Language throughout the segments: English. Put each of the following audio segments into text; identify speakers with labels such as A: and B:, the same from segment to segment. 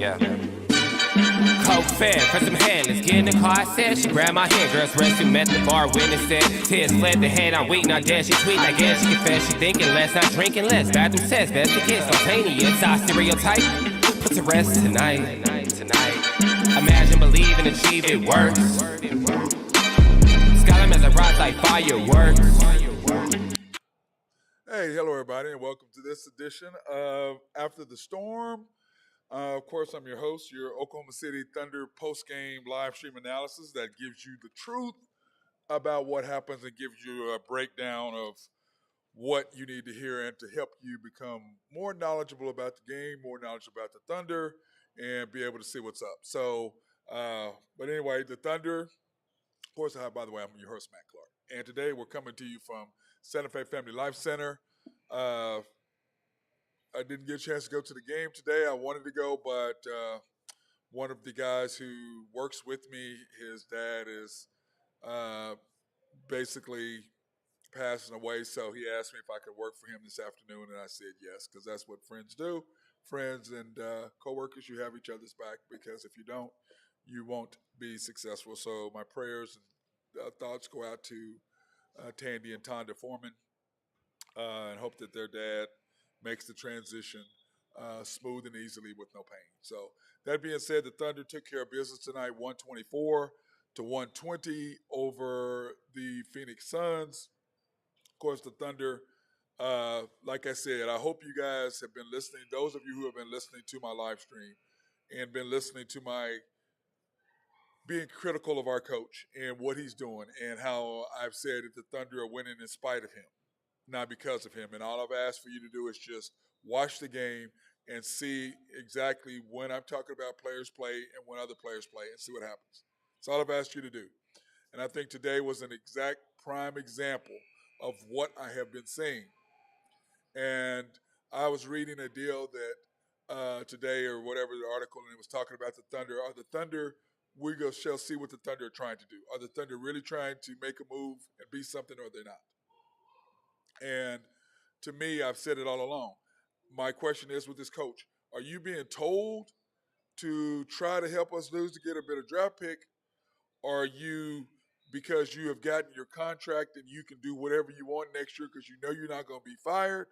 A: Yeah. Coke fed, press some hand, let's get in the car, I said. She grabbed my hand, girls rescue, met the bar, witness said. Tears fled the head, I'm weak, not dead, she sweet, I guess she confessed. She thinking less, not drinking less. Bathroom says, best to get spontaneous. Our stereotype, put to rest tonight. Imagine, believe, and achieve, it works. Skyline as a rise like fireworks.
B: Hey, hello everybody, and welcome to this edition of After the Storm. Of course, I'm your host, your Oklahoma City Thunder post-game live stream analysis that gives you the truth about what happens and gives you a breakdown of what you need to hear and to help you become more knowledgeable about the game, more knowledgeable about the Thunder, and be able to see what's up. So, but anyway, the Thunder, of course, by the way, I'm your host, Matt Clark. And today we're coming to you from Santa Fe Family Life Center. I didn't get a chance to go to the game today. I wanted to go, but one of the guys who works with me, his dad is basically passing away. So he asked me if I could work for him this afternoon, and I said yes, because that's what friends do. Friends and coworkers, you have each other's back, because if you don't, you won't be successful. So my prayers and thoughts go out to Tandy and Tonda Foreman, and hope that their dad makes the transition smooth and easily with no pain. So that being said, the Thunder took care of business tonight, 124-120 over the Phoenix Suns. Of course, the Thunder, like I said, I hope you guys have been listening. Those of you who have been listening to my live stream and been listening to my being critical of our coach and what he's doing, and how I've said that the Thunder are winning in spite of him, not because of him. And all I've asked for you to do is just watch the game and see exactly when I'm talking about players play and when other players play, and see what happens. That's all I've asked you to do. And I think today was an exact prime example of what I have been saying. And I was reading a deal that today, or whatever the article, and it was talking about the Thunder. Are the Thunder, shall see what the Thunder are trying to do. Are the Thunder really trying to make a move and be something, or they're not? And to me, I've said it all along. My question is with this coach, are you being told to try to help us lose to get a better draft pick? Or are you, because you have gotten your contract and you can do whatever you want next year because you know you're not going to be fired?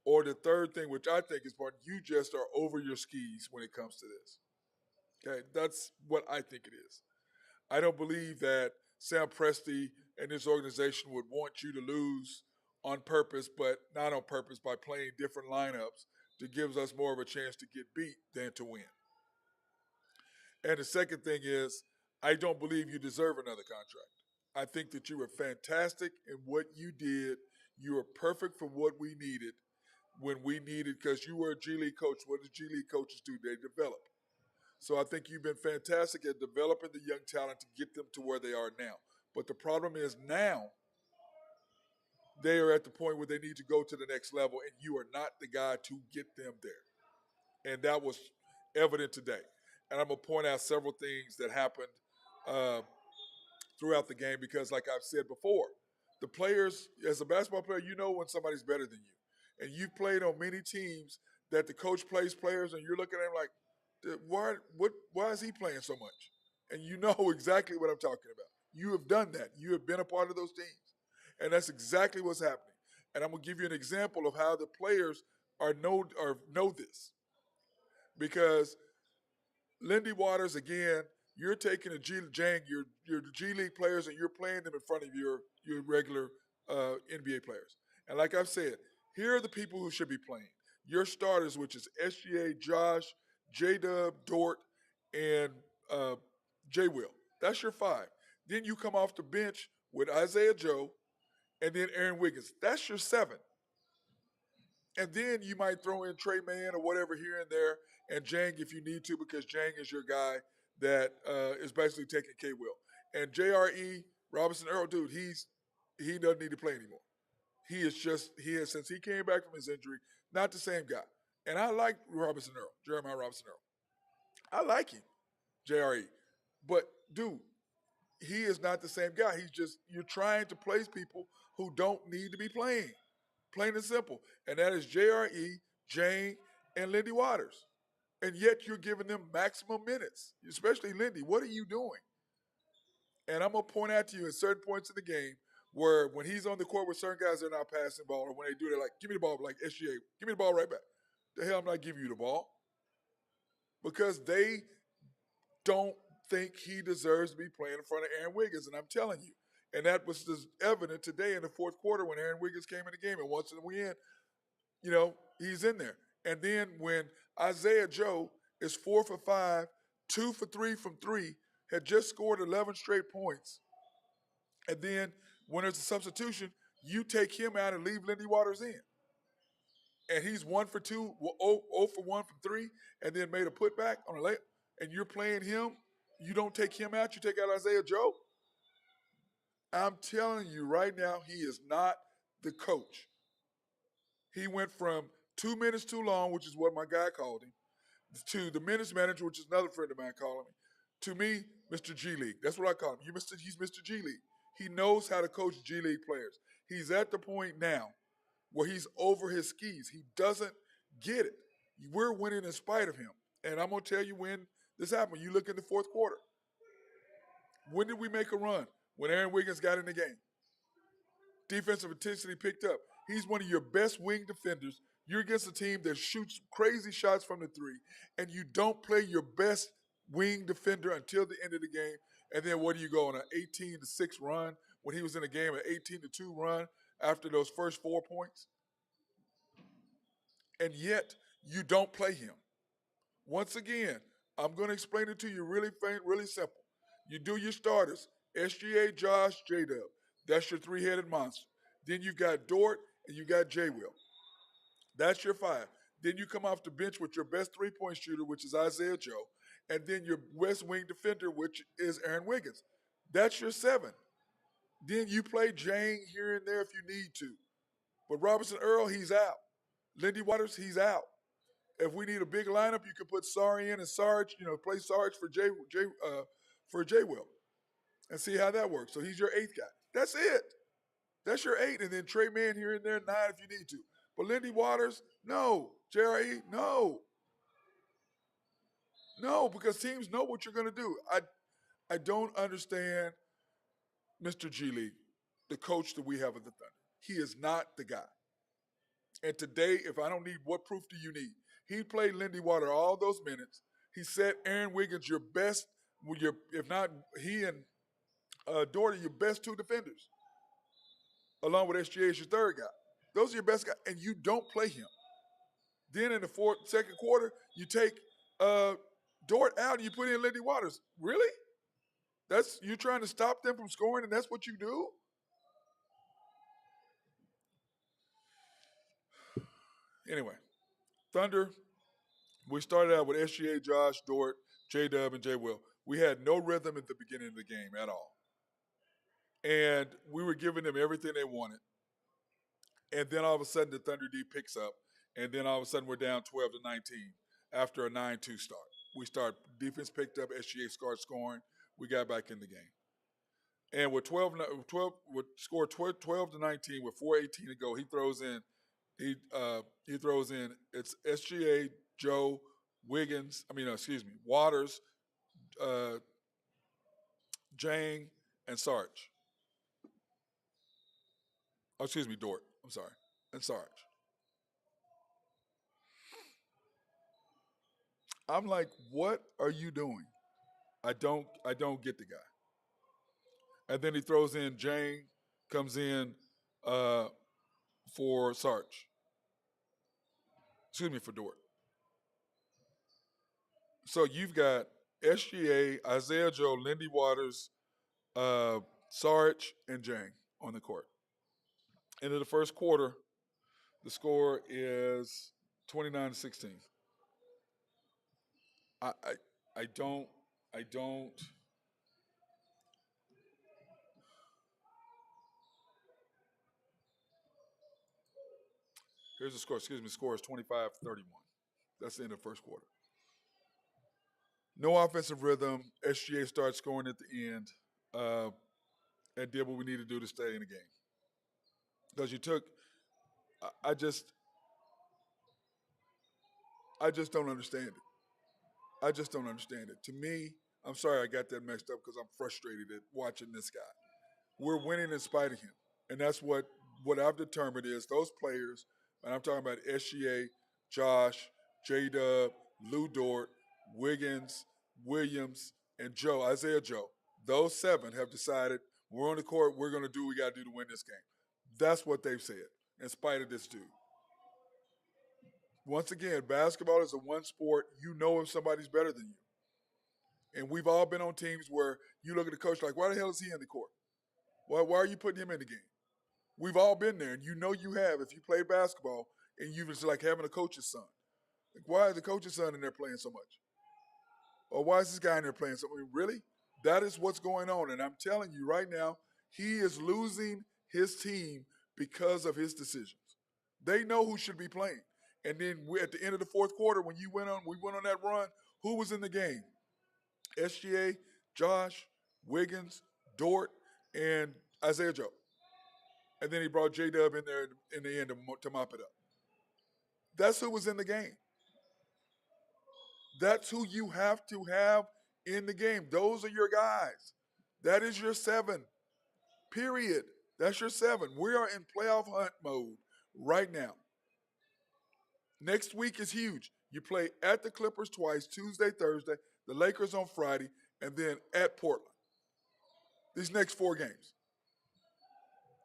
B: Or the third thing, which I think is important, you just are over your skis when it comes to this. Okay, that's what I think it is. I don't believe that Sam Presti and his organization would want you to lose on purpose, but not on purpose, by playing different lineups to give us more of a chance to get beat than to win. And the second thing is, I don't believe you deserve another contract. I think that you were fantastic in what you did. You were perfect for what we needed when we needed, because you were a G League coach. What do G League coaches do? They develop. So I think you've been fantastic at developing the young talent to get them to where they are now. But the problem is now they are at the point where they need to go to the next level, and you are not the guy to get them there. And that was evident today. And I'm going to point out several things that happened throughout the game, because like I've said before, the players, as a basketball player, you know when somebody's better than you. And you've played on many teams that the coach plays players, and you're looking at him like, why is he playing so much? And you know exactly what I'm talking about. You have done that. You have been a part of those teams. And that's exactly what's happening. And I'm going to give you an example of how the players know this. Because Lindy Waters, again, you're taking your G League players, and you're playing them in front of your regular NBA players. And like I've said, here are the people who should be playing. Your starters, which is SGA, Josh, J-Dub, Dort, and J-Will. That's your five. Then you come off the bench with Isaiah Joe and then Aaron Wiggins. That's your seven. And then you might throw in Trey Mann or whatever here and there, and Jang if you need to, because Jang is your guy that is basically taking K-Will. And J.R.E. Robinson Earl, dude, he doesn't need to play anymore. He is, since he came back from his injury, not the same guy. And I like Jeremiah Robinson Earl. I like him, J.R.E. But, dude, he is not the same guy. You're trying to place people who don't need to be playing. Plain and simple. And that is J.R.E., Jane, and Lindy Waters. And yet you're giving them maximum minutes, especially Lindy. What are you doing? And I'm going to point out to you at certain points in the game where when he's on the court with certain guys, they're not passing the ball. Or when they do, they're like, give me the ball, like SGA. Give me the ball right back. The hell, I'm not giving you the ball. Because they don't think he deserves to be playing in front of Aaron Wiggins. And I'm telling you. And that was just evident today in the fourth quarter when Aaron Wiggins came in the game. And once we in, he's in there. And then when Isaiah Joe is 4 for 5, 2 for 3 from 3, had just scored 11 straight points. And then when there's a substitution, you take him out and leave Lindy Waters in. And he's 1 for 2, 0 for 1 from 3, and then made a putback on a layup. And you're playing him. You don't take him out. You take out Isaiah Joe. I'm telling you right now, he is not the coach. He went from 2 minutes too long, which is what my guy called him, to the minutes manager, which is another friend of mine calling me. To me, Mr. G League. That's what I call him. He's Mr. G League. He knows how to coach G League players. He's at the point now where he's over his skis. He doesn't get it. We're winning in spite of him. And I'm going to tell you when this happened. You look in the fourth quarter. When did we make a run? When Aaron Wiggins got in the game. Defensive intensity picked up. He's one of your best wing defenders. You're against a team that shoots crazy shots from the three, and you don't play your best wing defender until the end of the game. And then what do you go on an 18-6 run when he was in a game, an 18-2 run after those first 4 points? And yet you don't play him. Once again, I'm going to explain it to you really simple. You do your starters, SGA, Josh, J-Dub. That's your three-headed monster. Then you've got Dort and you got J-Will. That's your 5. Then you come off the bench with your best three-point shooter, which is Isaiah Joe, and then your west wing defender, which is Aaron Wiggins. That's your 7. Then you play Jang here and there if you need to. But Robinson Earl, he's out. Lindy Waters, he's out. If we need a big lineup, you can put Sari in and Sarge, play Sarge for J Will. And see how that works. So he's your 8th guy. That's it. That's your 8. And then Trey Mann here and there, 9 if you need to. But Lindy Waters, no. JRE, no. No, because teams know what you're going to do. I don't understand Mr. G League, the coach that we have at the Thunder. He is not the guy. And today, if I don't need, what proof do you need? He played Lindy Water all those minutes. He said Aaron Wiggins, your best, if not he and Doherty, your best 2 defenders, along with SGA as your 3rd guy. Those are your best guys, and you don't play him. Then in the second quarter, you take Dort out and you put in Lindy Waters. Really? You're trying to stop them from scoring, and that's what you do? Anyway, Thunder, we started out with SGA, Josh, Dort, J-Dub, and J-Will. We had no rhythm at the beginning of the game at all. And we were giving them everything they wanted. And then all of a sudden the Thunder D picks up. And then all of a sudden we're down 12-19 after a 9-2 start. Defense picked up, SGA started scoring. We got back in the game. And with 12 scored 12-19 with 4:18 to go, he throws in it's SGA, Joe, Waters, Jang, and Sarge. Dort. I'm sorry. And Sarge. I'm like, what are you doing? I don't get the guy. And then he throws in Jang, comes in for Sarge. For Dort. So you've got SGA, Isaiah Joe, Lindy Waters, Sarge, and Jang on the court. Into the first quarter, the score is 29-16. I don't. Here's the score. The score is 25-31. That's the end of the first quarter. No offensive rhythm. SGA starts scoring at the end and did what we need to do to stay in the game. Because I just don't understand it. I just don't understand it. To me, I'm sorry I got that mixed up because I'm frustrated at watching this guy. We're winning in spite of him, and that's what I've determined is those players. And I'm talking about SGA, Josh, J Dub, Lou Dort, Wiggins, Williams, and Isaiah Joe. Those seven have decided we're on the court. We're going to do what we got to do to win this game. That's what they've said, in spite of this dude. Once again, basketball is a one sport. You know if somebody's better than you. And we've all been on teams where you look at the coach like, why the hell is he in the court? Why are you putting him in the game? We've all been there, and you know you have if you played basketball and you was like having a coach's son. Like, why is the coach's son in there playing so much? Or why is this guy in there playing so much? Really? That is what's going on. And I'm telling you right now, he is losing his team because of his decisions. They know who should be playing. And then at the end of the fourth quarter, when we went on that run, who was in the game? SGA, Josh, Wiggins, Dort, and Isaiah Joe. And then he brought J-Dub in there in the end to mop it up. That's who was in the game. That's who you have to have in the game. Those are your guys. That is your seven. Period. That's your seven. We are in playoff hunt mode right now. Next week is huge. You play at the Clippers twice, Tuesday, Thursday, the Lakers on Friday, and then at Portland. These next 4 games.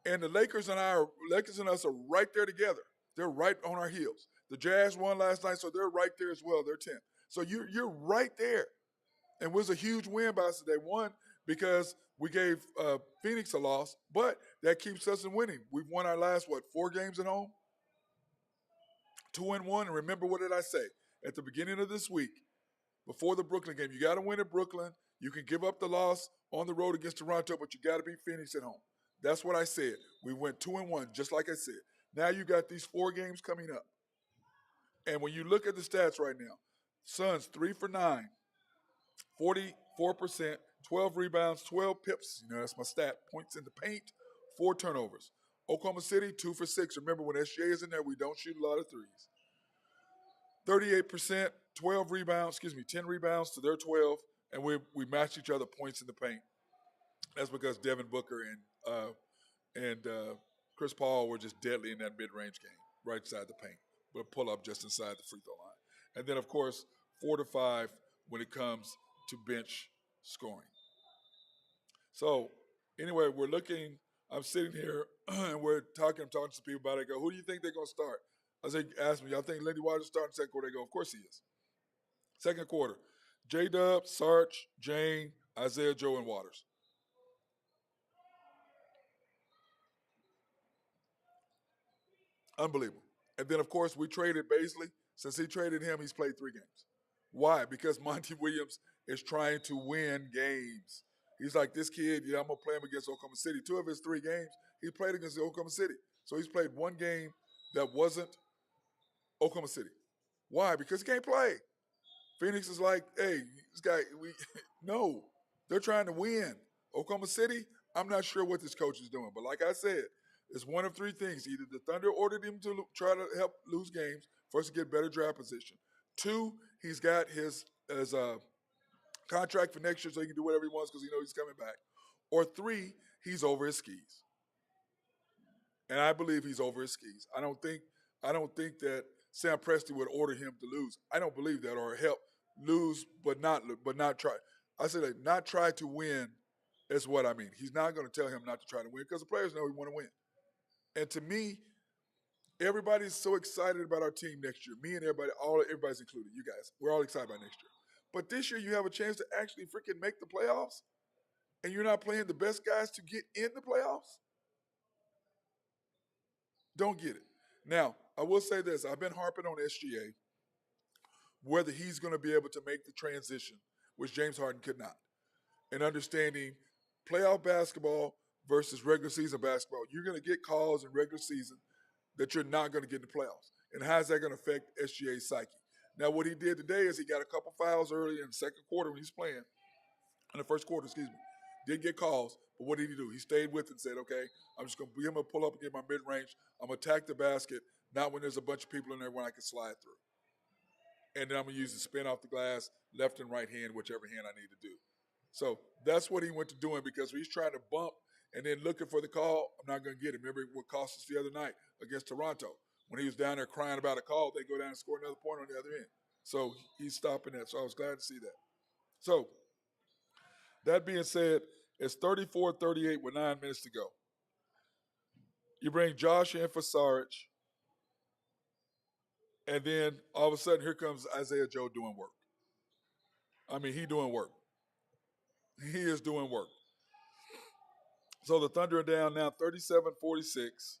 B: And the Lakers and us are right there together. They're right on our heels. The Jazz won last night, so they're right there as well. They're 10th. So you're right there. And it was a huge win by us today. One, because we gave Phoenix a loss, but that keeps us in winning. We've won our last, 4 games at home? 2-1. And remember, what did I say? At the beginning of this week, before the Brooklyn game, you got to win at Brooklyn. You can give up the loss on the road against Toronto, but you got to beat Phoenix at home. That's what I said. We went 2-1, just like I said. Now you got these 4 games coming up. And when you look at the stats right now, Suns 3 for 9, 44%, 12 rebounds, 12 pips. You know, that's my stat. Points in the paint, 4 turnovers. Oklahoma City, 2 for 6. Remember, when SGA is in there, we don't shoot a lot of threes. 38%, 10 rebounds to their 12, and we match each other points in the paint. That's because Devin Booker and Chris Paul were just deadly in that mid-range game, right inside the paint, but pull up just inside the free throw line. And then, of course, 4 to 5 when it comes to bench scoring. So, anyway, I'm sitting here and I'm talking to some people about it. I go, who do you think they're going to start? Ask me, y'all think Lindy Waters starting second quarter? They go, of course he is. Second quarter, J-Dub, Sarge, Jane, Isaiah Joe, and Waters. Unbelievable. And then, of course, we traded Baisley. Since he traded him, he's played 3 games. Why? Because Monty Williams is trying to win games. He's like, this kid, I'm going to play him against Oklahoma City. 2 of his 3 games, he played against Oklahoma City. So he's played 1 game that wasn't Oklahoma City. Why? Because he can't play. Phoenix is like, hey, this guy, no. They're trying to win. Oklahoma City, I'm not sure what this coach is doing. But like I said, it's one of 3 things. Either the Thunder ordered him to try to help lose games, first to get better draft position. 2, he's got his contract for next year so he can do whatever he wants because he knows he's coming back. Or 3, he's over his skis. And I believe he's over his skis. I don't think that Sam Presti would order him to lose. I don't believe that, or help lose but not try. I said like, not try to win is what I mean. He's not going to tell him not to try to win because the players know he want to win. And to me, everybody's so excited about our team next year. Me and everybody's included. You guys, we're all excited about next year. But this year, you have a chance to actually freaking make the playoffs, and you're not playing the best guys to get in the playoffs? Don't get it. Now, I will say this. I've been harping on SGA, whether he's going to be able to make the transition, which James Harden could not, and understanding playoff basketball versus regular season basketball. You're going to get calls in regular season that you're not going to get in the playoffs. And how is that going to affect SGA's psyche? Now, what he did today is he got a couple fouls early in the second quarter when he's playing. In the first quarter, Didn't get calls, but what did he do? He stayed with it and said, okay, I'm going to pull up and get my mid-range. I'm going to attack the basket, not when there's a bunch of people in there when I can slide through. and then I'm going to use the spin off the glass, left and right hand, whichever hand I need to do. So that's what he went to doing because he's trying to bump and then looking for the call. I'm not going to get it. Remember what cost us the other night against Toronto? When he was down there crying about a call, they go down and score another point on the other end. So he's stopping that. So I was glad to see that. So that being said, it's 34-38 with 9 minutes to go. You bring Josh in for Sarge, and then all of a sudden here comes Isaiah Joe doing work. I mean, he doing work. He is doing work. So the Thunder are down now 37-46.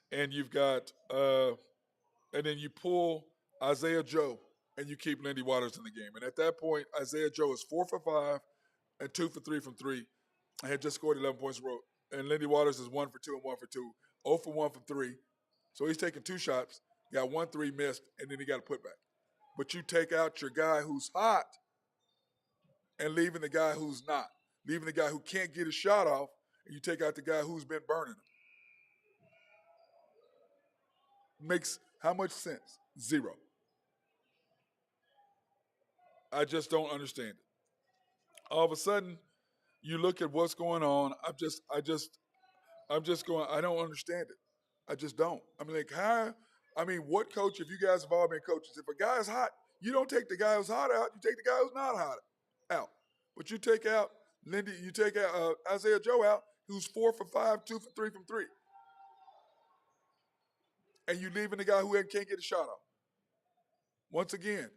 B: And you've got, and then you pull Isaiah Joe and you keep Lindy Waters in the game. And at that point, Isaiah Joe is 4 for 5 and 2 for 3 from 3. I had just scored 11 points in a row. And Lindy Waters is 1 for 2 and 1 for 2. 0 for 1 from 3. So he's taking 2 shots, got 1 3 missed, and then he got a putback. But you take out your guy who's hot and leaving the guy who's not. Leaving the guy who can't get a shot off, and you take out the guy who's been burning him. Makes how much sense? Zero. I just don't understand it. All of a sudden, you look at what's going on. I'm just going, I don't understand it. I just don't. I mean, like, how? I mean, what coach, if you guys have all been coaches, if a guy's hot, you don't take the guy who's hot out, you take the guy who's not hot out. But you take out Lindy, you take out Isaiah Joe out, who's 4 for 5, 2 for 3 from 3. And you leaving the guy who can't get a shot off. Once again,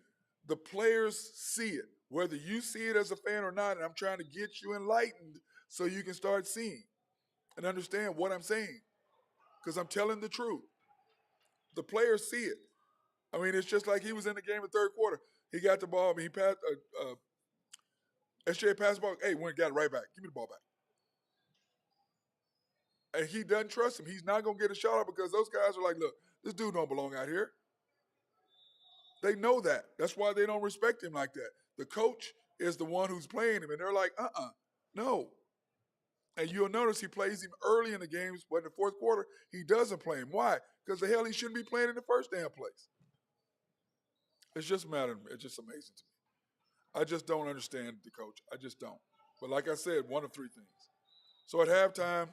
B: the players see it, whether you see it as a fan or not, and I'm trying to get you enlightened so you can start seeing and understand what I'm saying, because I'm telling the truth. The players see it. I mean, it's just like he was in the game in the third quarter. He got the ball, he passed, SJ passed the ball, hey, went got it right back. Give me the ball back. And he doesn't trust him. He's not going to get a shot off because those guys are like, look, this dude don't belong out here. They know that. That's why they don't respect him like that. The coach is the one who's playing him, and they're like, no. And you'll notice he plays him early in the games, but in the fourth quarter, he doesn't play him. Why? Because the hell he shouldn't be playing in the first damn place. It's just it's just amazing to me. I just don't understand the coach. I just don't. But like I said, one of 3 things. So at halftime,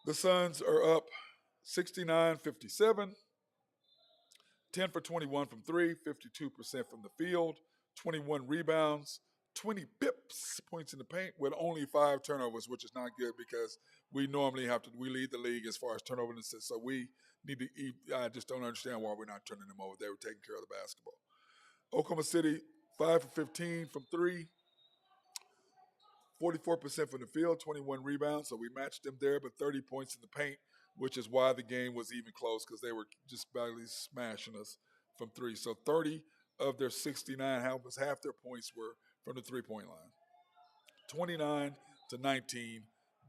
B: the Suns are up 69-57. 10 for 21 from 3, 52% from the field, 21 rebounds, 20 points in the paint with only 5 turnovers, which is not good because we normally we lead the league as far as turnover and assists. So we need to I just don't understand why we're not turning them over. They were taking care of the basketball. Oklahoma City, 5 for 15 from 3, 44% from the field, 21 rebounds. So we matched them there, but 30 points in the paint, which is why the game was even close because they were just barely smashing us from 3. So 30 of their 69, half their points were from the 3-point line. 29-19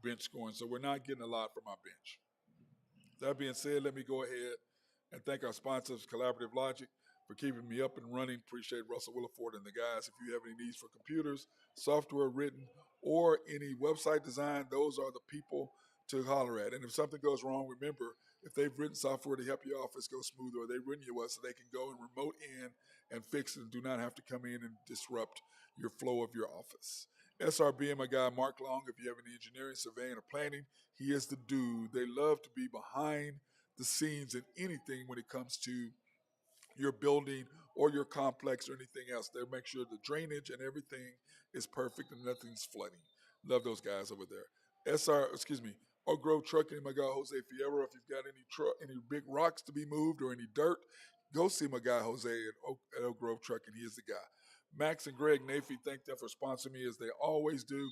B: bench scoring. So we're not getting a lot from our bench. That being said, let me go ahead and thank our sponsors, Collaborative Logic, for keeping me up and running. Appreciate Russell Williford and the guys. If you have any needs for computers, software written, or any website design, those are the people to holler at. And if something goes wrong, remember, if they've written software to help your office go smoother, or they've written you so they can go and remote in and fix it and do not have to come in and disrupt your flow of your office. SRB, my guy Mark Long, if you have any engineering, surveying, or planning, he is the dude. They love to be behind the scenes in anything when it comes to your building or your complex or anything else. They'll make sure the drainage and everything is perfect and nothing's flooding. Love those guys over there. Oak Grove Trucking, my guy Jose Fierro. If you've got any big rocks to be moved or any dirt, go see my guy Jose at Oak Grove Trucking. He is the guy. Max and Greg Nafee, thank them for sponsoring me as they always do.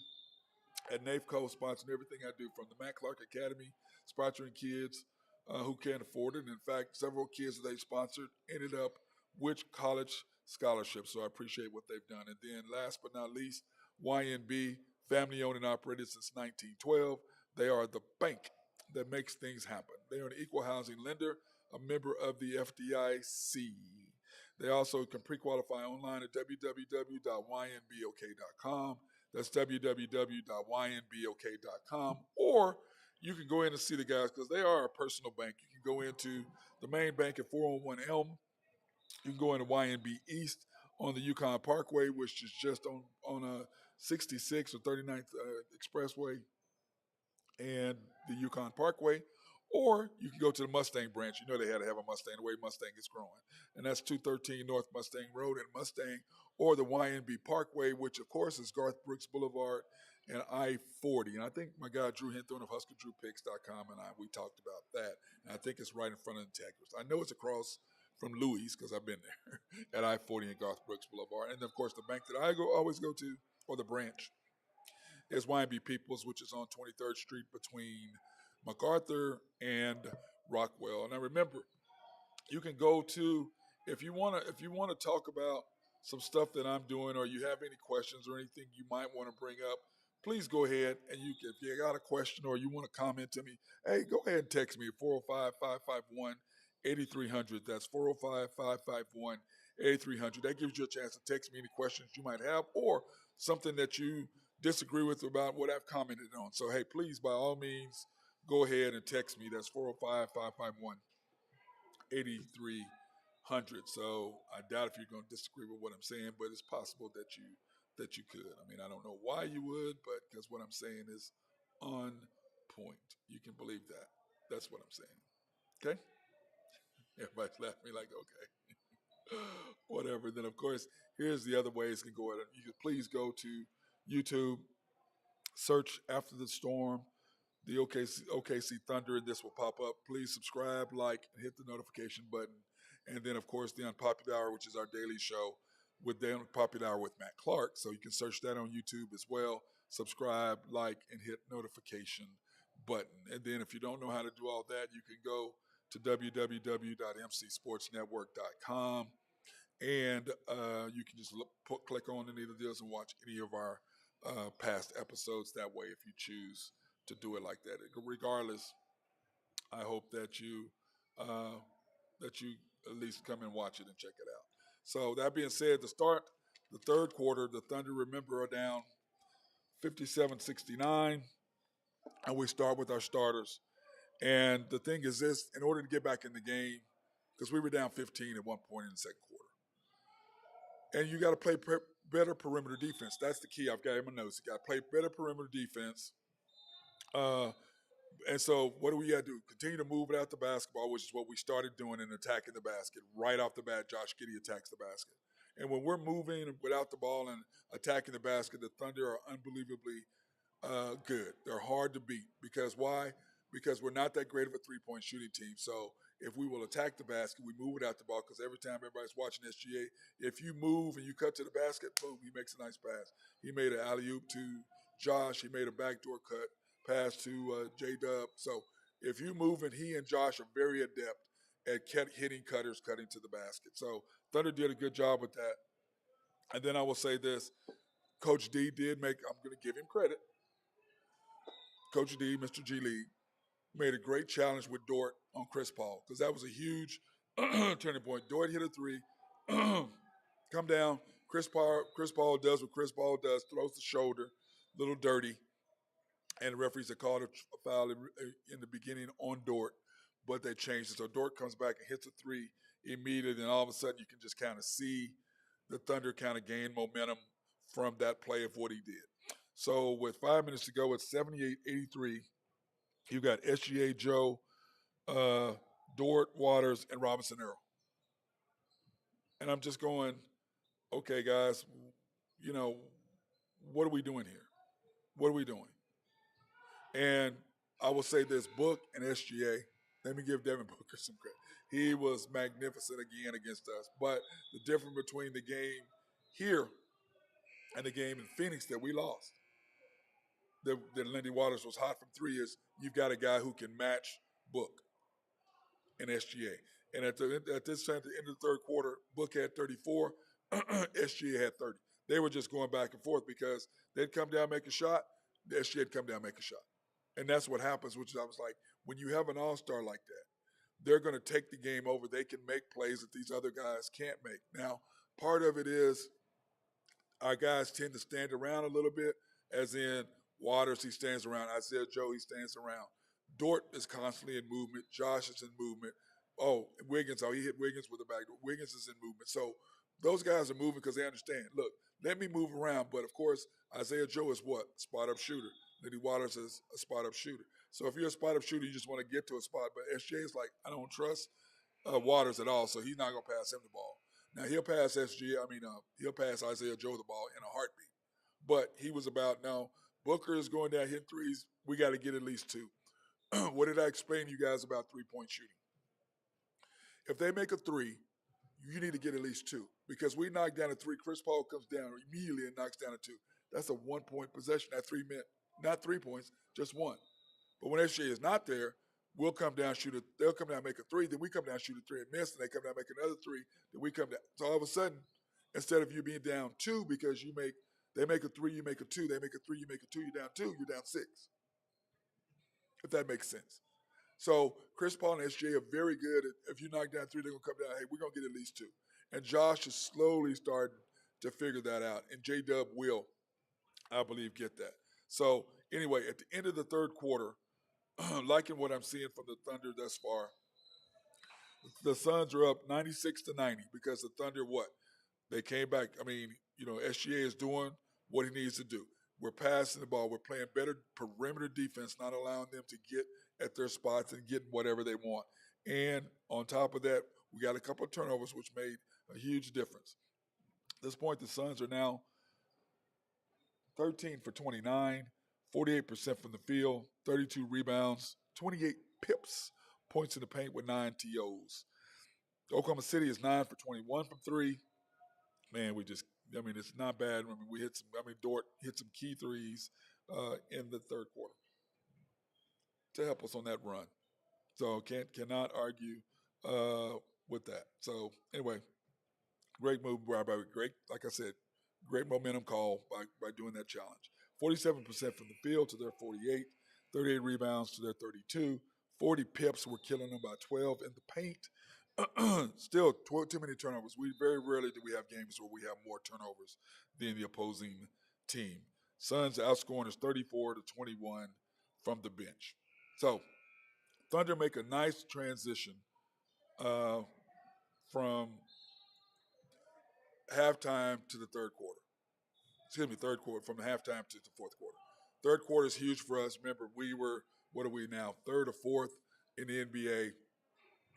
B: At NAFCO, sponsoring everything I do, from the Matt Clark Academy, sponsoring kids who can't afford it. And in fact, several kids that they sponsored ended up with college scholarships. So I appreciate what they've done. And then last but not least, YNB, family owned and operated since 1912. They are the bank that makes things happen. They are an equal housing lender, a member of the FDIC. They also can pre-qualify online at www.ynbok.com. That's www.ynbok.com. Or you can go in and see the guys because they are a personal bank. You can go into the main bank at 401 Elm You can go into YNB East on the Yukon Parkway, which is just on a 66 or 39th Expressway and the Yukon Parkway, or you can go to the Mustang branch. You know they had to have a Mustang the way Mustang is growing. And that's 213 North Mustang Road in Mustang, or the YNB Parkway, which of course is Garth Brooks Boulevard and I-40. And I think my guy Drew Hinthorn of HuskerDrewPicks.com and we talked about that. And I think it's right in front of Integris. I know it's across from Louis because I've been there at I-40 and Garth Brooks Boulevard. And of course the bank that I always go to, or the branch, is YNB Peoples, which is on 23rd Street between MacArthur and Rockwell. And I remember, you can go to, if you want to talk about some stuff that I'm doing, or you have any questions or anything you might want to bring up, please go ahead and if you got a question or you want to comment to me, hey, go ahead and text me at 405-551-8300. That's 405-551-8300. That gives you a chance to text me any questions you might have or something that you disagree with about what I've commented on. So, hey, please, by all means, go ahead and text me. That's 405-551-8300. So I doubt if you're going to disagree with what I'm saying, but it's possible that you could. I mean, I don't know why you would, but because what I'm saying is on point. You can believe that. That's what I'm saying. Okay? Everybody's laughing at me like, okay. Whatever. Then, of course, here's the other ways you can go at it. You can please go to YouTube, search After the Storm, the OKC Thunder, and this will pop up. Please subscribe, like, and hit the notification button. And then, of course, the Unpopular Hour, which is our daily show with the Unpopular Hour with Matt Clark. So you can search that on YouTube as well. Subscribe, like, and hit notification button. And then if you don't know how to do all that, you can go to www.mcsportsnetwork.com. And you can just click on any of the deals and watch any of our past episodes that way if you choose to do it like that. Regardless, I hope that you at least come and watch it and check it out. So that being said, to start the third quarter, the Thunder, remember, are down 57-69, and we start with our starters. And the thing is this, in order to get back in the game, because we were down 15 at one point in the second quarter, and you got to play better perimeter defense. That's the key. I've got in my notes. You got to play better perimeter defense. And so what do we got to do? Continue to move it out the basketball, which is what we started doing in attacking the basket. Right off the bat, Josh Giddey attacks the basket. And when we're moving without the ball and attacking the basket, the Thunder are unbelievably good. They're hard to beat. Because why? Because we're not that great of a three-point shooting team. So if we will attack the basket, we move it out the ball, because every time everybody's watching SGA, if you move and you cut to the basket, boom, he makes a nice pass. He made an alley-oop to Josh. He made a backdoor cut pass to J-Dub. So if you move, and he and Josh are very adept at hitting cutters, cutting to the basket. So Thunder did a good job with that. And then I will say this. Coach D did make, I'm going to give him credit. Coach D, Mr. G League, made a great challenge with Dort on Chris Paul, because that was a huge turning point. Dort hit a three, come down. Chris Paul does what Chris Paul does, throws the shoulder, little dirty, and the referees had called a foul in the beginning on Dort, but they changed it. So Dort comes back and hits a three immediately, and all of a sudden you can just kind of see the Thunder kind of gain momentum from that play of what he did. So with 5 minutes to go, it's 78-83. You got SGA, Joe, Dort, Waters, and Robinson Earl. And I'm just going, okay, guys, what are we doing here? What are we doing? And I will say this, Book and SGA, let me give Devin Booker some credit. He was magnificent again against us. But the difference between the game here and the game in Phoenix that we lost, that Lindy Waters was hot from three, is you've got a guy who can match Book and SGA. And at this time, at the end of the third quarter, Book had 34, SGA had 30. They were just going back and forth, because they'd come down, make a shot, the SGA'd come down, make a shot. And that's what happens, which I was like, when you have an all-star like that, they're going to take the game over. They can make plays that these other guys can't make. Now, part of it is our guys tend to stand around a little bit, as in Waters, he stands around. Isaiah Joe, he stands around. Dort is constantly in movement. Josh is in movement. Wiggins. Oh, he hit Wiggins with a backdoor. Wiggins is in movement. So those guys are moving because they understand. Look, let me move around. But of course, Isaiah Joe is what? Spot up shooter. Liddy Waters is a spot up shooter. So if you're a spot up shooter, you just want to get to a spot. But SJ is like, I don't trust Waters at all, so he's not gonna pass him the ball. Now he'll pass he'll pass Isaiah Joe the ball in a heartbeat. But he was about now. Booker is going down hitting threes. We got to get at least two. What did I explain to you guys about 3-point shooting? If they make a three, you need to get at least two because we knock down a three. Chris Paul comes down immediately and knocks down a two. That's a 1-point possession. That 3 minute, not 3 points, just one. But when SJ is not there, we'll come down, they'll come down, make a three, then we come down, shoot a three and miss, and they come down, make another three, then we come down. So all of a sudden, instead of you being down two because they make a three, you make a two, they make a three, you make a two, you're down two, you're down six. If that makes sense. So Chris Paul and SJ are very good. If you knock down three, they're going to come down, hey, we're going to get at least two. And Josh is slowly starting to figure that out. And J-Dub will, I believe, get that. So anyway, at the end of the third quarter, liking what I'm seeing from the Thunder thus far, the Suns are up 96-90 because the Thunder, what? They came back. I mean, SGA is doing what he needs to do. We're passing the ball. We're playing better perimeter defense, not allowing them to get at their spots and get whatever they want. And on top of that, we got a couple of turnovers, which made a huge difference. At this point, the Suns are now 13 for 29, 48% from the field, 32 rebounds, 28 pips, points in the paint with 9 TOs. Oklahoma City is 9 for 21 from three. Man, it's not bad. Dort hit some key threes in the third quarter to help us on that run. So cannot argue with that. So anyway, great move by great, like I said, great momentum call by doing that challenge. 47% from the field to their 48, 38 rebounds to their 32, 40 pips. We're killing them by 12 in the paint. Still, too many turnovers. We very rarely do we have games where we have more turnovers than the opposing team. Suns outscoring is 34-21 from the bench. So, Thunder make a nice transition from halftime to the third quarter. Third quarter, from the halftime to the fourth quarter. Third quarter is huge for us. Remember, we were, what are we now, third or fourth in the NBA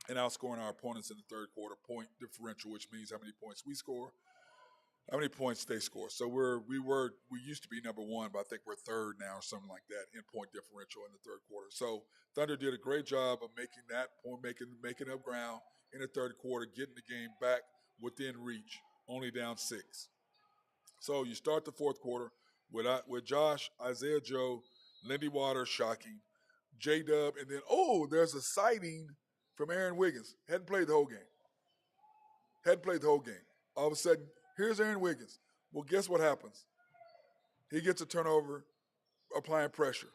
B: and outscoring our opponents in the third quarter, point differential, which means how many points we score, how many points they score. So we used to be number one, but I think we're third now or something like that in point differential in the third quarter. So Thunder did a great job of making that point, making up ground in the third quarter, getting the game back within reach, only down 6. So you start the fourth quarter with Josh, Isaiah Joe, Lindy Waters, shocking, J-Dub, and then, there's a sighting from Aaron Wiggins. Hadn't played the whole game. All of a sudden, here's Aaron Wiggins. Well, guess what happens? He gets a turnover, applying pressure.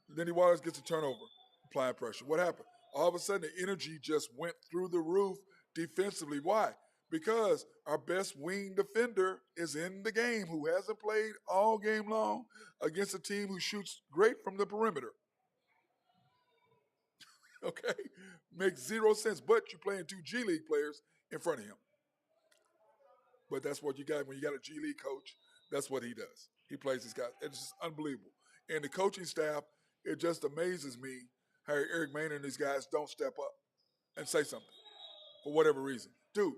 B: Lindy Waters gets a turnover, applying pressure. What happened? All of a sudden, the energy just went through the roof defensively. Why? Because our best wing defender is in the game, who hasn't played all game long against a team who shoots great from the perimeter. Okay? Makes zero sense, but you're playing 2 G League players in front of him. But that's what you got when you got a G League coach. That's what he does. He plays these guys. It's just unbelievable. And the coaching staff, it just amazes me how Eric Maynard and these guys don't step up and say something for whatever reason. Dude,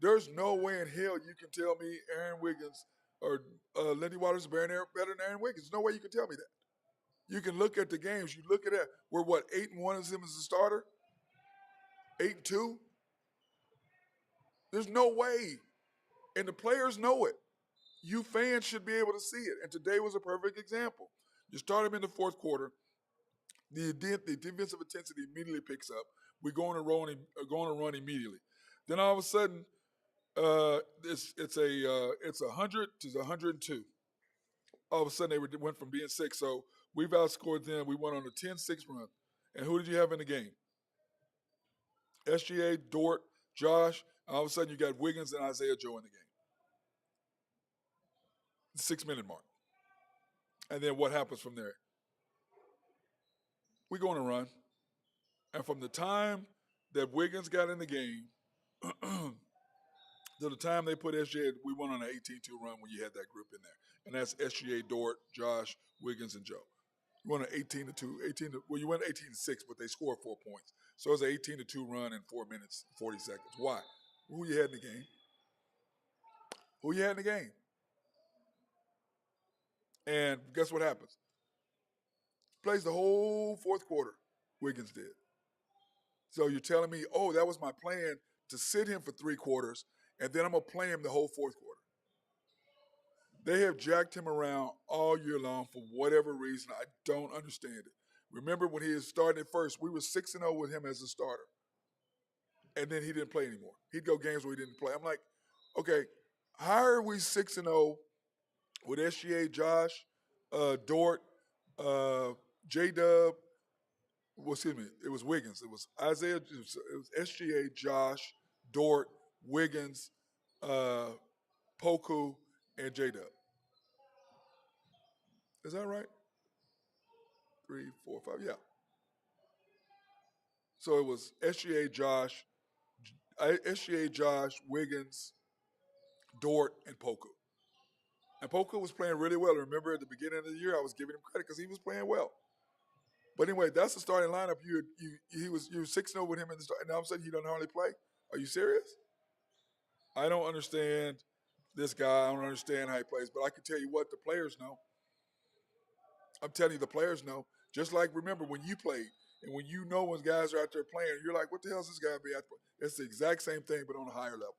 B: there's no way in hell you can tell me Aaron Wiggins or Lindy Waters is better than Aaron Wiggins. No way you can tell me that. You can look at the games. You look at that. We're 8-1 as him as a starter? 8-2? There's no way. And the players know it. You fans should be able to see it. And today was a perfect example. You start him in the fourth quarter. The defensive intensity immediately picks up. We go on a run immediately. Then all of a sudden, it's 100 to 102. All of a sudden, they went from being 6. So we've outscored them. We went on a 10-6 run. And who did you have in the game? SGA, Dort, Josh. All of a sudden, you got Wiggins and Isaiah Joe in the game. 6-minute mark. And then what happens from there? We go on a run. And from the time that Wiggins got in the game. To the time they put SGA, we went on an 18-2 run when you had that group in there. And that's SGA, Dort, Josh, Wiggins, and Joe. You won an 18-2, well, you went 18-6, but they scored 4 points. So it was an 18-2 run in 4 minutes, 40 seconds. Why? Who you had in the game? Who you had in the game? And guess what happens? Plays the whole fourth quarter, Wiggins did. So you're telling me, oh, that was my plan to sit him for 3 quarters, and then I'm going to play him the whole fourth quarter. They have jacked him around all year long for whatever reason. I don't understand it. Remember when he was starting at first, we were 6-0 with him as a starter. And then he didn't play anymore. He'd go games where he didn't play. I'm like, okay, how are we 6-0 with SGA, Josh, Dort, J-Dub, well, excuse me, it was Wiggins. It was Isaiah, it was SGA, Josh, Dort, Wiggins, Poku, and J-Dub. Is that right? 3, 4, 5, yeah. So it was SGA, Josh, Wiggins, Dort, and Poku. And Poku was playing really well. Remember at the beginning of the year, I was giving him credit because he was playing well. But anyway, that's the starting lineup. You were 6-0 with him in the start, and all of a sudden he doesn't hardly play. Are you serious? I don't understand this guy. I don't understand how he plays. But I can tell you what, the players know. I'm telling you, the players know. Just like, remember, when you played, and when you know when guys are out there playing, you're like, what the hell is this guy be out there? It's the exact same thing, but on a higher level.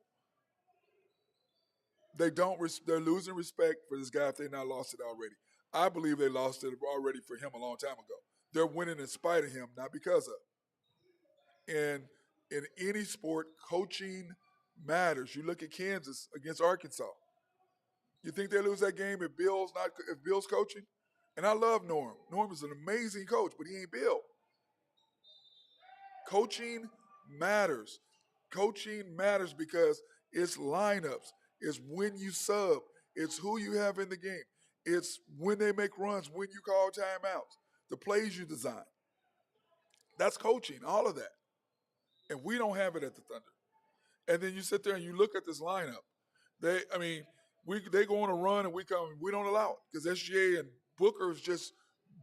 B: They're losing respect for this guy if they've not lost it already. I believe they lost it already for him a long time ago. They're winning in spite of him, not because of. And in any sport, coaching matters. You look at Kansas against Arkansas. You think they lose that game if Bill's coaching? And I love Norm. Norm is an amazing coach, but he ain't Bill. Coaching matters. Coaching matters because it's lineups. It's when you sub. It's who you have in the game. It's when they make runs, when you call timeouts, the plays you design. That's coaching, all of that. And we don't have it at the Thunder. And then you sit there and you look at this lineup. They go on a run and we don't allow it because SGA and Booker is just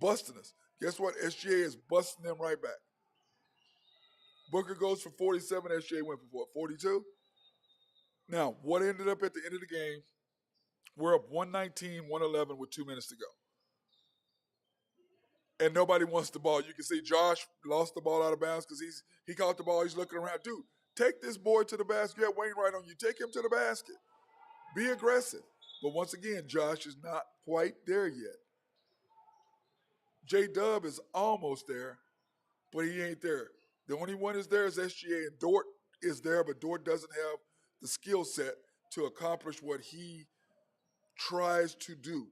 B: busting us. Guess what? SGA is busting them right back. Booker goes for 47, SGA went for what, 42? Now, what ended up at the end of the game, we're up 119, 111 with 2 minutes to go. And nobody wants the ball. You can see Josh lost the ball out of bounds because he caught the ball. He's looking around. Dude, take this boy to the basket. You have Wainwright on you. Take him to the basket. Be aggressive. But once again, Josh is not quite there yet. J-Dub is almost there, but he ain't there. The only one is there is SGA, and Dort is there, but Dort doesn't have the skill set to accomplish what he tries to do.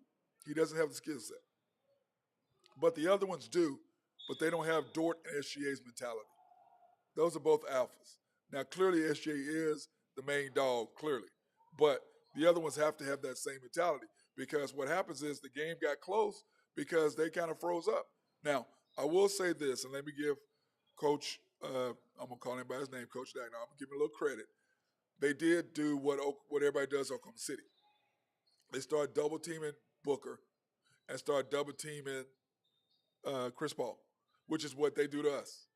B: He doesn't have the skill set. But the other ones do, but they don't have Dort and SGA's mentality. Those are both alphas. Now, clearly SGA is the main dog, clearly. But the other ones have to have that same mentality because what happens is the game got close because they kind of froze up. Now, I will say this, and let me give Coach, I'm going to call him by his name, Coach Dagnall. I'm going to give him a little credit. They did do what everybody does in Oklahoma City. They started double-teaming Booker and started double-teaming Chris Paul, which is what they do to us.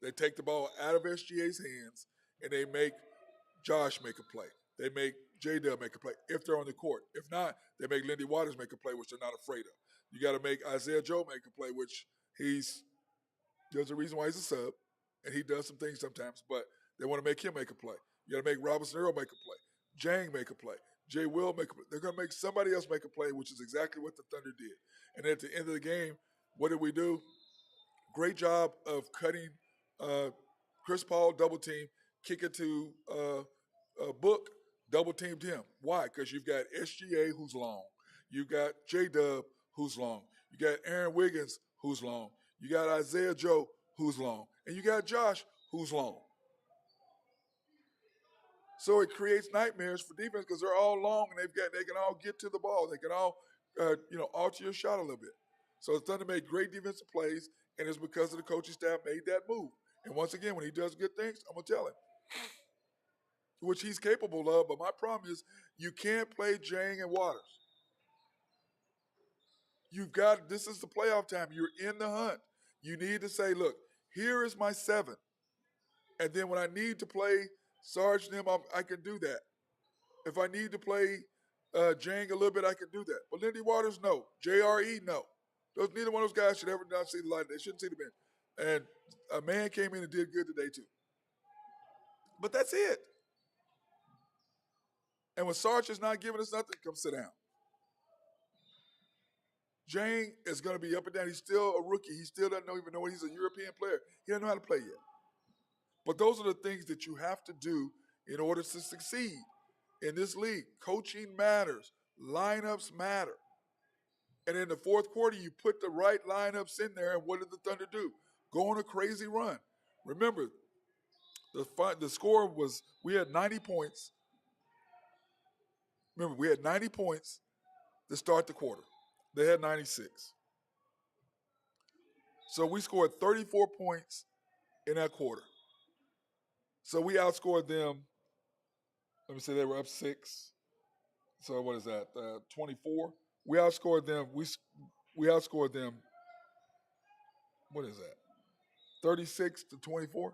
B: They take the ball out of SGA's hands, and they make Josh make a play. They make J-Dub make a play if they're on the court. If not, they make Lindy Waters make a play, which they're not afraid of. You got to make Isaiah Joe make a play, which there's a reason why he's a sub, and he does some things sometimes, but they want to make him make a play. You got to make Robinson Earl make a play. Jang make a play. Jay Will make a play. They're going to make somebody else make a play, which is exactly what the Thunder did. And at the end of the game, what did we do? Great job of cutting Chris Paul, double team, kick it to Book, double teamed him. Why? Because you've got SGA who's long. You got J-Dub who's long. You got Aaron Wiggins who's long. You got Isaiah Joe who's long. And you got Josh who's long. So it creates nightmares for defense because they're all long and they can all get to the ball. They can all alter your shot a little bit. So the Thunder made great defensive plays, and it's because of the coaching staff made that move. And once again, when he does good things, I'm going to tell him, which he's capable of. But my problem is you can't play Jang and Waters. This is the playoff time. You're in the hunt. You need to say, look, here is my 7. And then when I need to play Sarge and them, I can do that. If I need to play Jang a little bit, I can do that. But Lindy Waters, no. JRE, no. Neither one of those guys should ever not see the light. They shouldn't see the bench. And a man came in and did good today, too. But that's it. And when Sarge is not giving us nothing, come sit down. Jang is going to be up and down. He's still a rookie. He still doesn't even know he's a European player. He doesn't know how to play yet. But those are the things that you have to do in order to succeed in this league. Coaching matters. Lineups matter. And in the fourth quarter, you put the right lineups in there, and what did the Thunder do? Go on a crazy run. Remember, the score was, we had 90 points. Remember, we had 90 points to start the quarter. They had 96. So we scored 34 points in that quarter. So we outscored them. Let me say they were up 6. So what is that? 24. We outscored them. We outscored them. What is that? 36 to 24.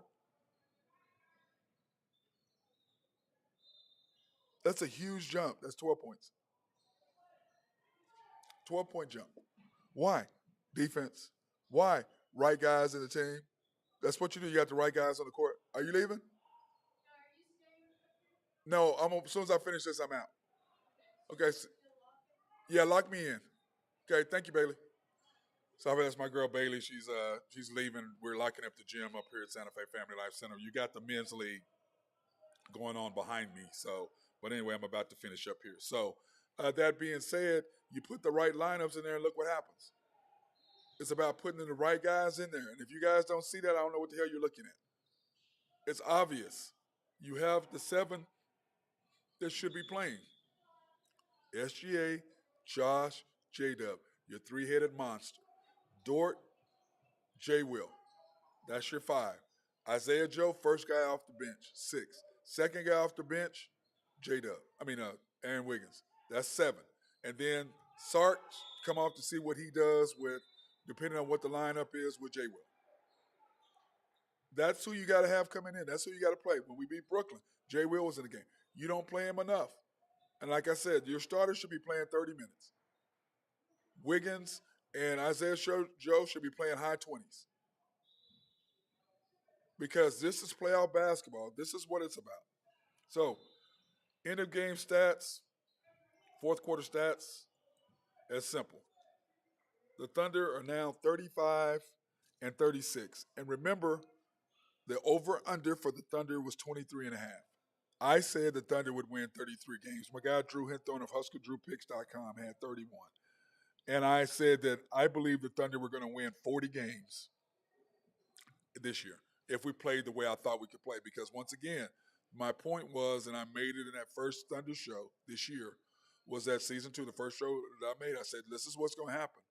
B: That's a huge jump. That's 12 points. 12-point jump. Why? Defense. Why? Right guys in the team. That's what you do. You got the right guys on the court. Are you leaving? No, as soon as I finish this, I'm out. Okay. Yeah, lock me in. Okay, thank you, Bailey. Sorry, that's my girl Bailey. She's leaving. We're locking up the gym up here at Santa Fe Family Life Center. You got the men's league going on behind me. So, but anyway, I'm about to finish up here. So, that being said, you put the right lineups in there and look what happens. It's about putting the right guys in there. And if you guys don't see that, I don't know what the hell you're looking at. It's obvious. You have the 7 that should be playing. SGA, Josh, J-Dub, your 3-headed monster. Dort, J. Will. That's your 5. Isaiah Joe, first guy off the bench, 6. Second guy off the bench, J-Dub. Aaron Wiggins. That's 7. And then Sark come off to see what he does with, depending on what the lineup is, with J. Will. That's who you got to have coming in. That's who you got to play. When we beat Brooklyn, J. Will was in the game. You don't play him enough. And like I said, your starters should be playing 30 minutes. Wiggins and Isaiah Joe should be playing high 20s. Because this is playoff basketball. This is what it's about. So, end of game stats, fourth quarter stats, as simple. The Thunder are now 35 and 36. And remember, the over-under for the Thunder was 23.5. I said the Thunder would win 33 games. My guy Drew Hinthorn of HuskerDrewPicks.com had 31. And I said that I believe the Thunder were going to win 40 games this year if we played the way I thought we could play. Because once again, my point was, and I made it in that first Thunder show this year, was that season 2, the first show that I made, I said, this is what's going to happen.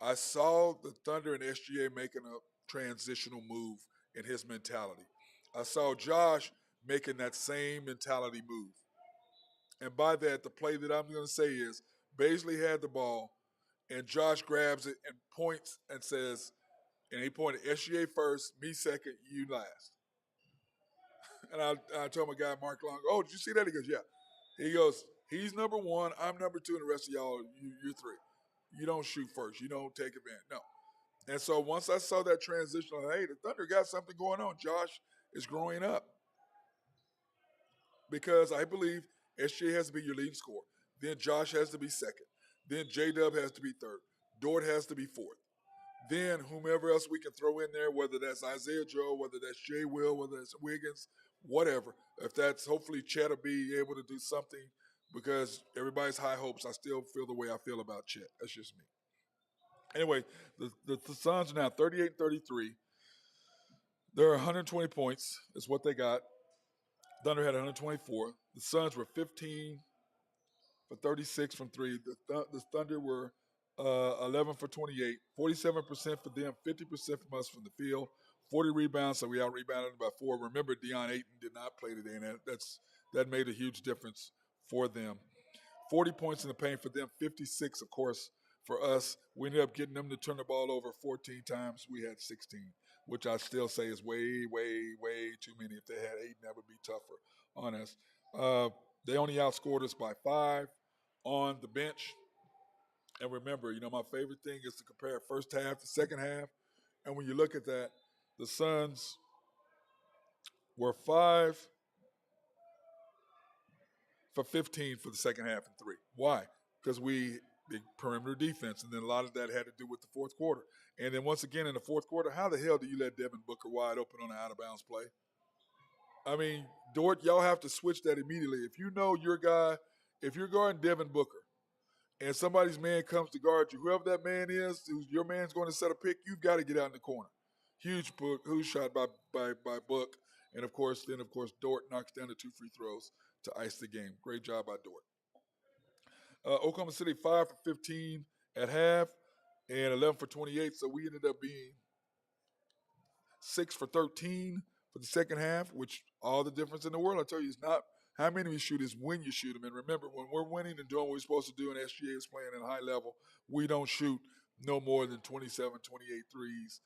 B: I saw the Thunder and SGA making a transitional move in his mentality. I saw Josh making that same mentality move. And by that, the play that I'm going to say is, Baisley had the ball, and Josh grabs it and points and says, and he pointed SGA first, me second, you last. And I told my guy, Mark Long, oh, did you see that? He goes, yeah. He goes, he's number 1, I'm number 2, and the rest of y'all, you're 3. You don't shoot first. You don't take advantage. No. And so once I saw that transition, hey, the Thunder got something going on. Josh is growing up. Because I believe SGA has to be your leading scorer. Then Josh has to be second. Then J-Dub has to be third. Dort has to be fourth. Then whomever else we can throw in there, whether that's Isaiah Joe, whether that's J. Will, whether that's Wiggins, whatever. If that's hopefully Chet will be able to do something, because everybody's high hopes. I still feel the way I feel about Chet. That's just me. Anyway, the Suns are now 38-33. They're 120 points is what they got. Thunder had 124. The Suns were 15 for 36 from 3. The Thunder were 11 for 28. 47% for them, 50% from us from the field, 40 rebounds, so we out-rebounded by 4. Remember, Deion Ayton did not play today, and that made a huge difference for them. 40 points in the paint for them, 56, of course, for us. We ended up getting them to turn the ball over 14 times. We had 16, which I still say is way, way, way too many. If they had 8, that would be tougher on us. They only outscored us by 5 on the bench. And remember, my favorite thing is to compare first half to second half. And when you look at that, the Suns were 5 for 15 for the second half and 3. Why? Because the perimeter defense, and then a lot of that had to do with the fourth quarter. And then once again in the fourth quarter, how the hell do you let Devin Booker wide open on an out-of-bounds play? I mean, Dort, y'all have to switch that immediately. If you know your guy, if you're guarding Devin Booker and somebody's man comes to guard you, whoever that man is, your man's going to set a pick, you've got to get out in the corner. Huge shot by Book. And, of course, Dort knocks down the 2 free throws to ice the game. Great job by Dort. Oklahoma City 5 for 15 at half and 11 for 28. So we ended up being 6 for 13 for the second half, which all the difference in the world. I tell you, it's not how many we shoot, is when you shoot them. And remember, when we're winning and doing what we're supposed to do and SGA is playing at a high level, we don't shoot no more than 27, 28 threes,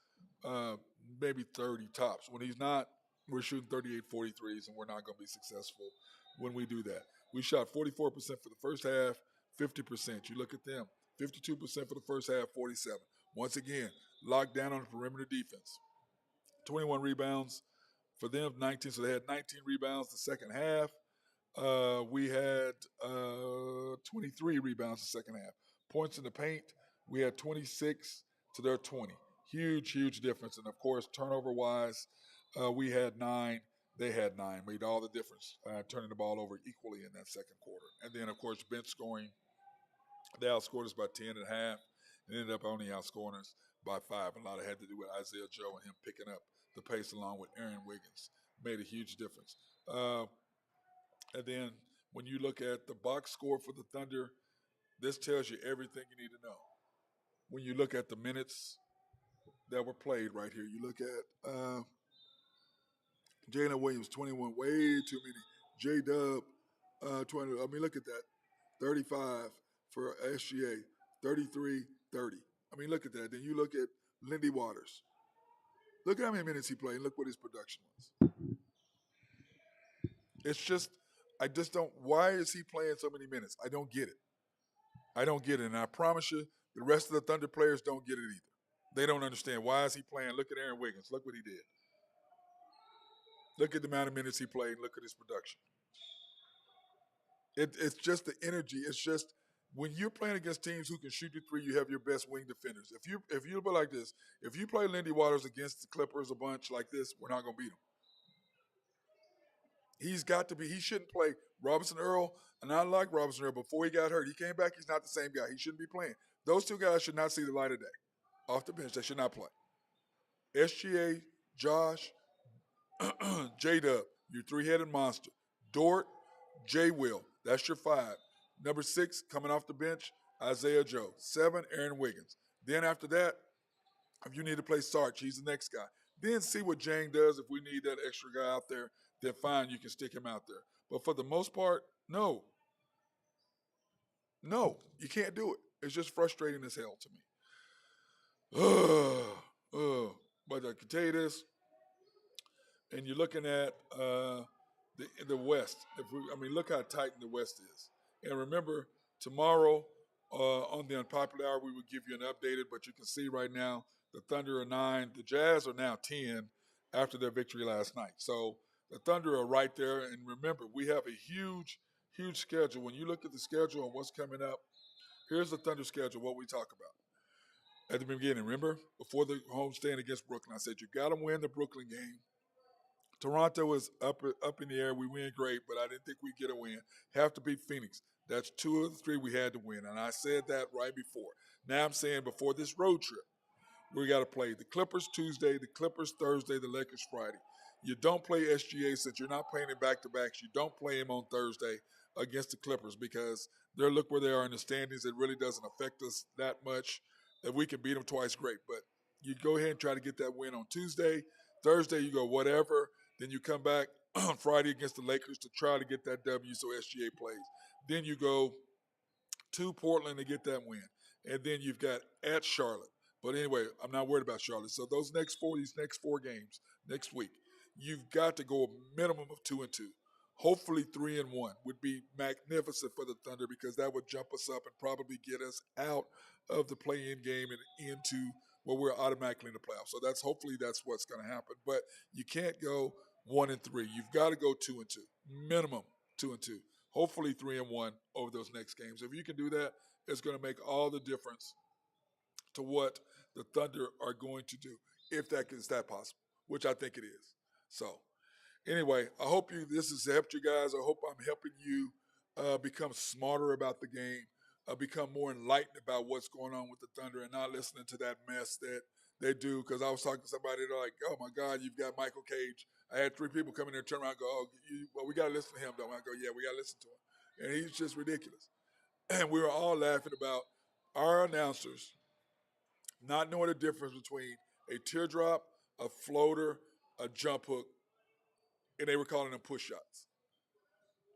B: maybe 30 tops. When he's not, we're shooting 38, 40 threes, and we're not going to be successful when we do that. We shot 44% for the first half, 50%. You look at them, 52% for the first half, 47. Once again, locked down on the perimeter defense. 21 rebounds for them, 19. So they had 19 rebounds the second half. We had 23 rebounds the second half. Points in the paint, we had 26 to their 20. Huge, huge difference. And, of course, turnover-wise, we had 9. They had 9. Made all the difference, turning the ball over equally in that second quarter. And then, of course, bench scoring, they outscored us by 10 and a half and ended up only outscoring us by 5. A lot of it had to do with Isaiah Joe and him picking up the pace along with Aaron Wiggins. Made a huge difference. And then when you look at the box score for the Thunder, this tells you everything you need to know. When you look at the minutes that were played right here, you look at Jalen Williams, 21, way too many. J-Dub, 20. I mean, look at that. 35 for SGA, 33, 30. I mean, look at that. Then you look at Lindy Waters. Look at how many minutes he played and look what his production was. It's just, I just don't, why is he playing so many minutes? I don't get it. I don't get it. And I promise you, the rest of the Thunder players don't get it either. They don't understand. Why is he playing? Look at Aaron Wiggins. Look what he did. Look at the amount of minutes he played. Look at his production. It's just the energy. It's just when you're playing against teams who can shoot you 3, you have your best wing defenders. If you play like this, if you play Lindy Waters against the Clippers a bunch like this, we're not going to beat him. He shouldn't play Robinson Earl, and I like Robinson Earl. Before he got hurt, he came back, he's not the same guy. He shouldn't be playing. Those 2 guys should not see the light of day. Off the bench, they should not play. SGA, Josh, J-Dub, your 3-headed monster. Dort, J-Will, that's your 5. Number 6, coming off the bench, Isaiah Joe. 7, Aaron Wiggins. Then after that, if you need to play Sarge, he's the next guy. Then see what Jang does. If we need that extra guy out there, then fine, you can stick him out there. But for the most part, no. No, you can't do it. It's just frustrating as hell to me. But I can tell you this, and you're looking at the West. Look how tight the West is. And remember, tomorrow on the Unpopular Hour, we will give you an updated, but you can see right now the Thunder are 9. The Jazz are now 10 after their victory last night. So the Thunder are right there. And remember, we have a huge, huge schedule. When you look at the schedule and what's coming up, here's the Thunder schedule, what we talk about. At the beginning, remember, before the homestand against Brooklyn, I said you got to win the Brooklyn game. Toronto is up in the air. We win great, but I didn't think we'd get a win. Have to beat Phoenix. That's 2 of the 3 we had to win, and I said that right before. Now I'm saying before this road trip, we got to play the Clippers Tuesday, the Clippers Thursday, the Lakers Friday. You don't play SGA since you're not playing in back-to-backs. You don't play him on Thursday against the Clippers because look where they are in the standings. It really doesn't affect us that much. If we can beat them twice, great. But you go ahead and try to get that win on Tuesday. Thursday you go whatever. Then you come back on Friday against the Lakers to try to get that W so SGA plays. Then you go to Portland to get that win. And then you've got at Charlotte. But anyway, I'm not worried about Charlotte. So these next four games next week, you've got to go a minimum of 2-2. Hopefully 3-1 would be magnificent for the Thunder because that would jump us up and probably get us out of the play-in game and into where we're automatically in the playoffs. So hopefully that's what's going to happen. But you can't go 1-3. You've got to go 2-2, minimum 2-2. Hopefully 3-1 over those next games. If you can do that, it's going to make all the difference to what the Thunder are going to do, if that is that possible, which I think it is. So anyway, I hope this has helped you guys. I hope I'm helping you become smarter about the game, become more enlightened about what's going on with the Thunder and not listening to that mess that they do. Because I was talking to somebody, they're like, oh my God, you've got Michael Cage. I had 3 people come in there and turn around and go, oh, well, we got to listen to him, though. I go, yeah, we got to listen to him. And he's just ridiculous. And we were all laughing about our announcers not knowing the difference between a teardrop, a floater, a jump hook, and they were calling them push shots.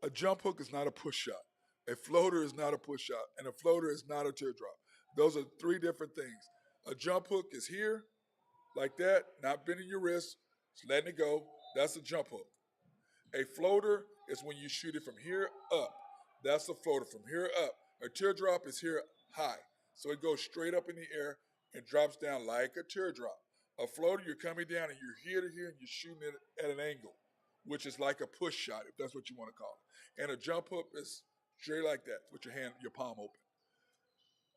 B: A jump hook is not a push shot. A floater is not a push shot. And a floater is not a teardrop. Those are 3 different things. A jump hook is here, like that, not bending your wrist, just letting it go. That's a jump hook. A floater is when you shoot it from here up. That's a floater from here up. A teardrop is here high. So it goes straight up in the air and drops down like a teardrop. A floater, you're coming down and you're here to here and you're shooting it at an angle, which is like a push shot, if that's what you want to call it. And a jump hook is straight like that, with your palm open.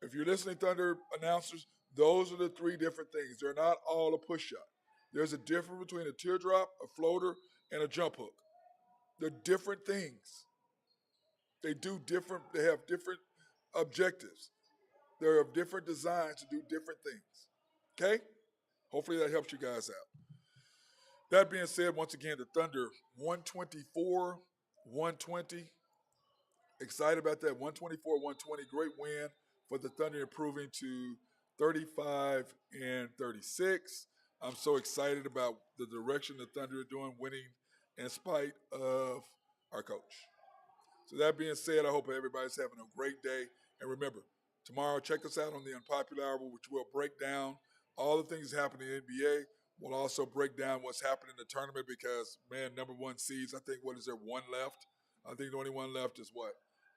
B: If you're listening, Thunder announcers, those are the 3 different things. They're not all a push shot. There's a difference between a teardrop, a floater, and a jump hook. They're different things. They have different objectives. They're of different designs to do different things. Okay? Hopefully that helps you guys out. That being said, once again, the Thunder 124, 120. Excited about that. 124, 120. Great win for the Thunder, improving to 35 and 36. I'm so excited about the direction the Thunder are doing, winning in spite of our coach. So that being said, I hope everybody's having a great day. And remember, tomorrow, check us out on the Unpopular Hour, which will break down all the things happening in the NBA. We'll also break down what's happening in the tournament because, man, number 1 seeds, I think, what is there, 1 left? I think the only 1 left is what?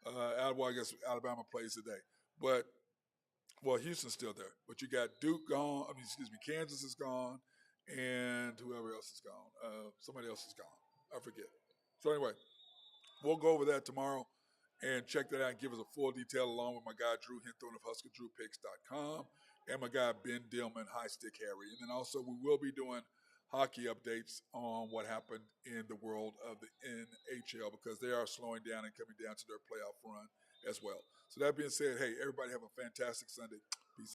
B: I guess Alabama plays today. But, well, Houston's still there. But you got Duke gone. Kansas is gone. And whoever else is gone. Somebody else is gone. I forget. So anyway, we'll go over that tomorrow and check that out and give us a full detail along with my guy Drew Hinthorn of HuskerDrewPicks.com and my guy Ben Dillman, High Stick Harry. And then also we will be doing hockey updates on what happened in the world of the NHL because they are slowing down and coming down to their playoff run as well. So that being said, hey, everybody have a fantastic Sunday.